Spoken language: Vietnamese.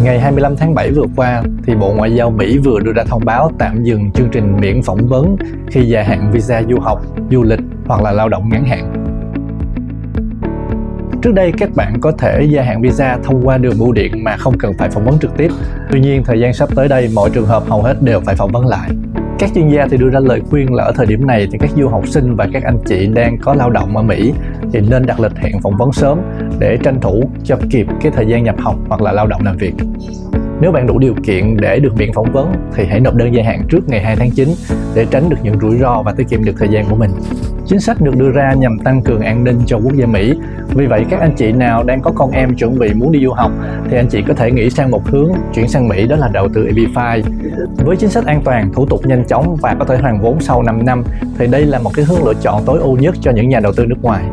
Ngày 25 tháng 7 vừa qua, thì Bộ Ngoại giao Mỹ vừa đưa ra thông báo tạm dừng chương trình miễn phỏng vấn khi gia hạn visa du học, du lịch hoặc là lao động ngắn hạn. Trước đây các bạn có thể gia hạn visa thông qua đường bưu điện mà không cần phải phỏng vấn trực tiếp. Tuy nhiên, thời gian sắp tới đây, mọi trường hợp hầu hết đều phải phỏng vấn lại. Các chuyên gia thì đưa ra lời khuyên là ở thời điểm này thì các du học sinh và các anh chị đang có lao động ở Mỹ thì nên đặt lịch hẹn phỏng vấn sớm để tranh thủ cho kịp cái thời gian nhập học hoặc là lao động làm việc. Nếu bạn đủ điều kiện để được miễn phỏng vấn thì hãy nộp đơn gia hạn trước ngày 2 tháng 9 để tránh được những rủi ro và tiết kiệm được thời gian của mình. Chính sách được đưa ra nhằm tăng cường an ninh cho quốc gia Mỹ. Vì vậy, các anh chị nào đang có con em chuẩn bị muốn đi du học thì anh chị có thể nghĩ sang một hướng chuyển sang Mỹ, đó là đầu tư EB-5. Với chính sách an toàn, thủ tục nhanh chóng và có thể hoàn vốn sau 5 năm thì đây là một cái hướng lựa chọn tối ưu nhất cho những nhà đầu tư nước ngoài.